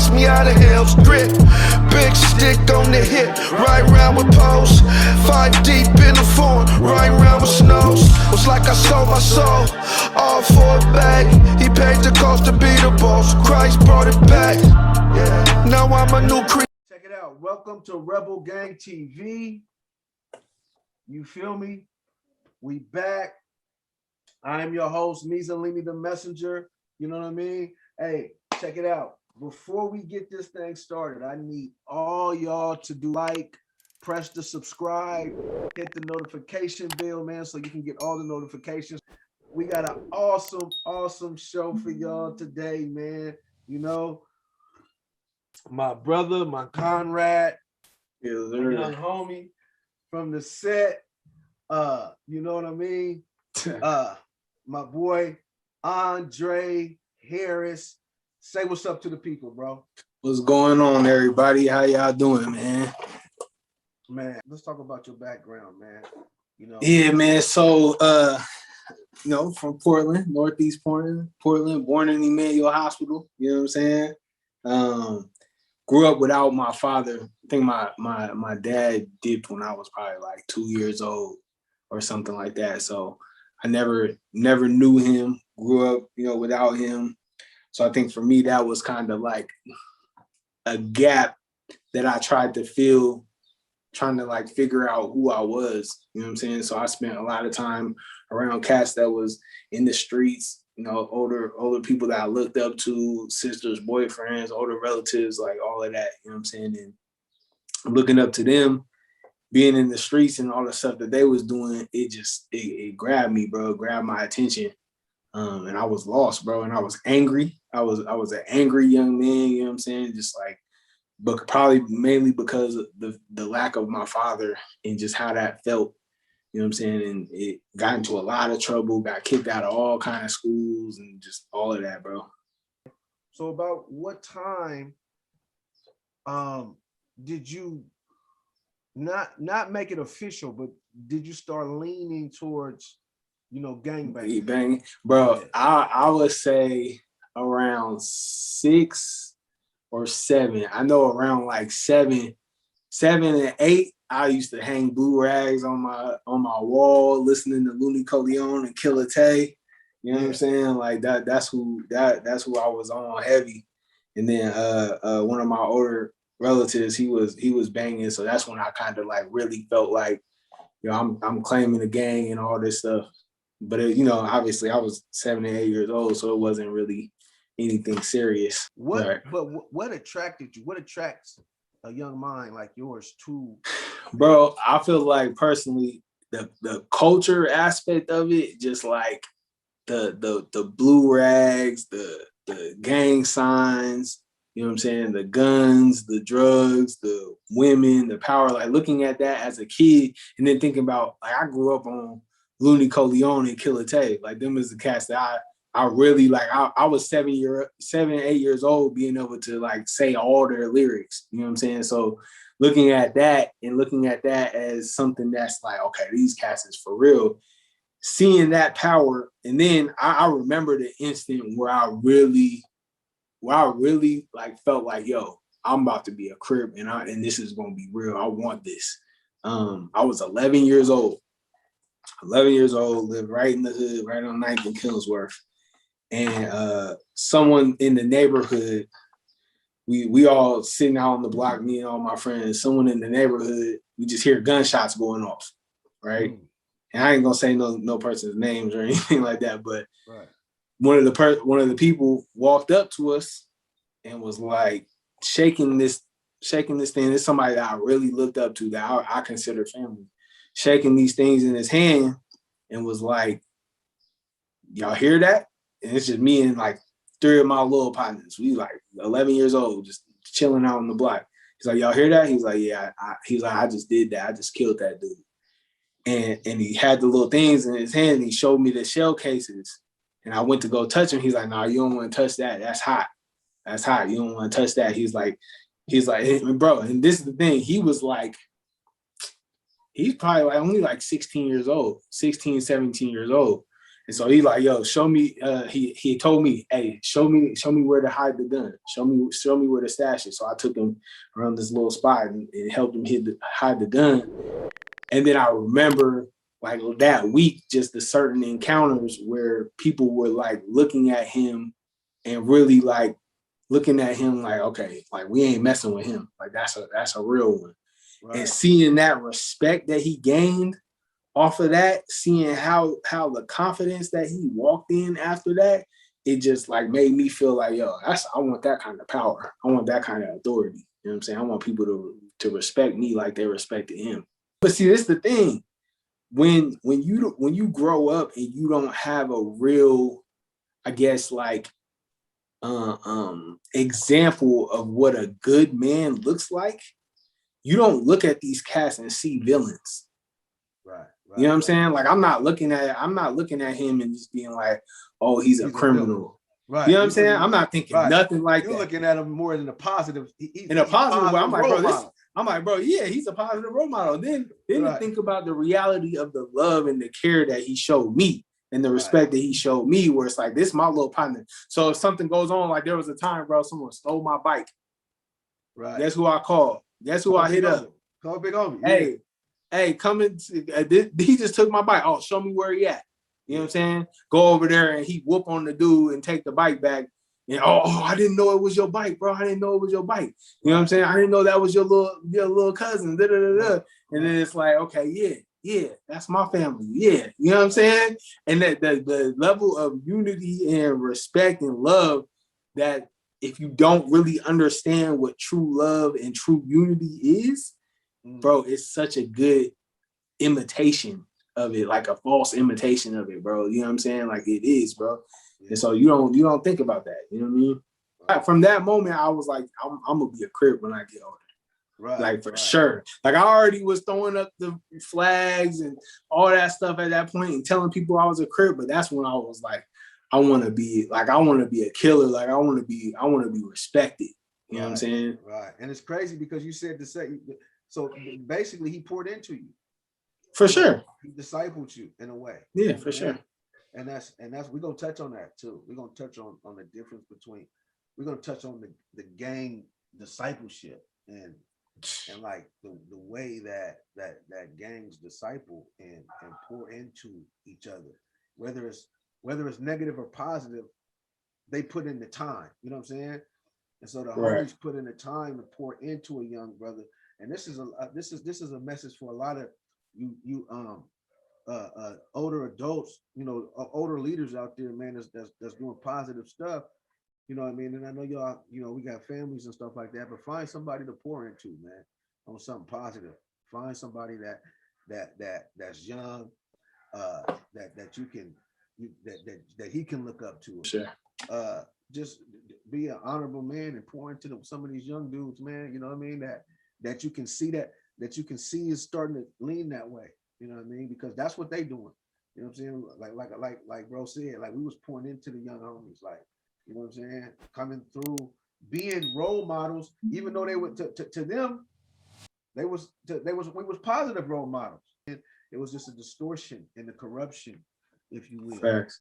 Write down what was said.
ask me how the hell's grip. Big stick on the hip, right round with posts. 5 deep in the form, right round with snows. Was like I sold my soul, all for a bag. He paid the cost to be the boss. Christ brought it back. Yeah, now I'm a new creature. Check it out. Welcome to Rebel Gang TV. You feel me? We back. I am your host, Meezilini the Messenger. You know what I mean? Hey, check it out. Before we get this thing started, I need all y'all to do like, press the subscribe, hit the notification bell, man, so you can get all the notifications. We got an awesome show for y'all today, man. You know, my brother, my Conrad, my young homie from the set. You know what I mean? My boy, Dre Harris. Say what's up to the people, bro. What's going on, everybody? How y'all doing, man? Man, let's talk about your background, man. You know. Yeah, man. So, you know, from Portland, Northeast Portland, born in Emmanuel Hospital. You know what I'm saying? Grew up without my father. I think my dad dipped when I was probably like 2 years old or something like that. So I never knew him. Grew up, you know, without him. So I think for me, that was kind of like a gap that I tried to fill, trying to like figure out who I was, you know what I'm saying? So I spent a lot of time around cats that was in the streets, you know, older people that I looked up to, sisters, boyfriends, older relatives, like all of that, you know what I'm saying? And looking up to them, being in the streets and all the stuff that they was doing, it grabbed me, bro, grabbed my attention. And I was lost, bro. And I was angry. I was an angry young man, you know what I'm saying? Just like, but probably mainly because of the lack of my father and just how that felt, you know what I'm saying? And it got into a lot of trouble, got kicked out of all kind of schools and just all of that, bro. So about what time did you not make it official, but did you start leaning towards, you know, gangbanging? Bang, bro. Yeah. I would say around 6 or 7. I know around like 7 and 8, I used to hang blue rags on my wall, listening to Looney Coleon and Killer Tay. You know what I'm saying? Like that's who I was on heavy. And then one of my older relatives, he was banging, so that's when I kind of like really felt like, you know, I'm claiming the gang and all this stuff. But it, you know, obviously I was 7 and 8 years old, so it wasn't really anything serious. But what attracted you? What attracts a young mind like yours to? Bro, I feel like personally the culture aspect of it, just like the blue rags, the gang signs, you know what I'm saying, the guns, the drugs, the women, the power, like looking at that as a kid and then thinking about, like, I grew up on Looney Coleon and Killer Tay. Like, them is the cats that I really like. I was 7, 8 years old, being able to like say all their lyrics. You know what I'm saying? So looking at that as something that's like, okay, these cats is for real. Seeing that power, and then I remember the instant where I really like felt like, yo, I'm about to be a Crip, and this is gonna be real. I want this. I was 11 years old. 11 years old, lived right in the hood, right on 9th and Killsworth. And someone in the neighborhood, we all sitting out on the block, me and all my friends, someone in the neighborhood, we just hear gunshots going off, right? And I ain't gonna say no person's names or anything like that, but right. One of the people walked up to us and was like shaking this thing. It's somebody that I really looked up to, that I consider family, shaking these things in his hand and was like, y'all hear that? And it's just me and like 3 of my little partners. We like 11 years old, just chilling out on the block. He's like, y'all hear that? He's like, yeah. I just did that. I just killed that dude. And he had the little things in his hand. And he showed me the shell cases. And I went to go touch him. He's like, nah, you don't want to touch that. That's hot. That's hot. You don't want to touch that. He's like, bro, and this is the thing. He was like, he's probably like only like 16 years old, 16, 17 years old. And so he's like, yo, show me, he told me, hey, show me where to hide the gun. Show me where to stash it. So I took him around this little spot and helped him hide the gun. And then I remember like that week, just the certain encounters where people were like looking at him and really like looking at him like, okay, like we ain't messing with him. Like that's a real one. Right. And seeing that respect that he gained off of that, seeing how the confidence that he walked in after that, it just like made me feel like, yo, I want that kind of power. I want that kind of authority. You know what I'm saying? I want people to respect me like they respected him. But see, this is the thing. When you grow up and you don't have a real, I guess, like example of what a good man looks like, you don't look at these cats and see villains. Right. You know what I'm saying? Like I'm not looking at him and just being like, oh, he's a criminal. Right. You know what I'm saying? I'm not thinking nothing like that. You're looking at him more in a positive. In a positive way, I'm like, bro, yeah, he's a positive role model. Then to think about the reality of the love and the care that he showed me and the respect that he showed me, where it's like, this is my little partner. So if something goes on, like there was a time, bro, someone stole my bike. Right. Guess who I called? Guess who I hit up? Call big homie. Hey, come in. He just took my bike. Oh, show me where he at. You know what I'm saying? Go over there and he whoop on the dude and take the bike back. And I didn't know it was your bike, bro. I didn't know it was your bike. You know what I'm saying? I didn't know that was your little cousin. Da, da, da, da. And then it's like, okay, yeah, that's my family. Yeah, you know what I'm saying? And that the level of unity and respect and love, that if you don't really understand what true love and true unity is, bro, it's such a good imitation of it, like a false imitation of it, bro. You know what I'm saying? Like it is, bro. And so you don't think about that. You know what I mean? Right. From that moment, I was like, I'm gonna be a Crip when I get older. Right. Like for sure. Like I already was throwing up the flags and all that stuff at that point and telling people I was a Crip, but that's when I was like, I want to be a killer. Like I want to be respected. You know what I'm saying? Right. And it's crazy because you said so basically he poured into you. For sure. He discipled you in a way. Yeah, for sure. And that's we're gonna touch on that too. We're gonna touch on the difference between, we're gonna touch on the gang discipleship and like the way that gangs disciple and pour into each other. Whether it's negative or positive, they put in the time. You know what I'm saying? And so the homies put in the time to pour into a young brother. And this is a message for a lot of you older adults, older leaders out there, man, that's doing positive stuff. You know what I mean? And I know y'all, we got families and stuff like that, but find somebody to pour into, man, on something positive. Find somebody that's young, that you can that he can look up to. Sure. Just be an honorable man and pour into some of these young dudes, man. You know what I mean? That you can see is starting to lean that way. You know what I mean? Because that's what they doing. You know what I'm saying? Like bro said, like we was pouring into the young homies, like, you know what I'm saying? Coming through, being role models, even though they were to them, we was positive role models. It was just a distortion and the corruption, if you will. Facts.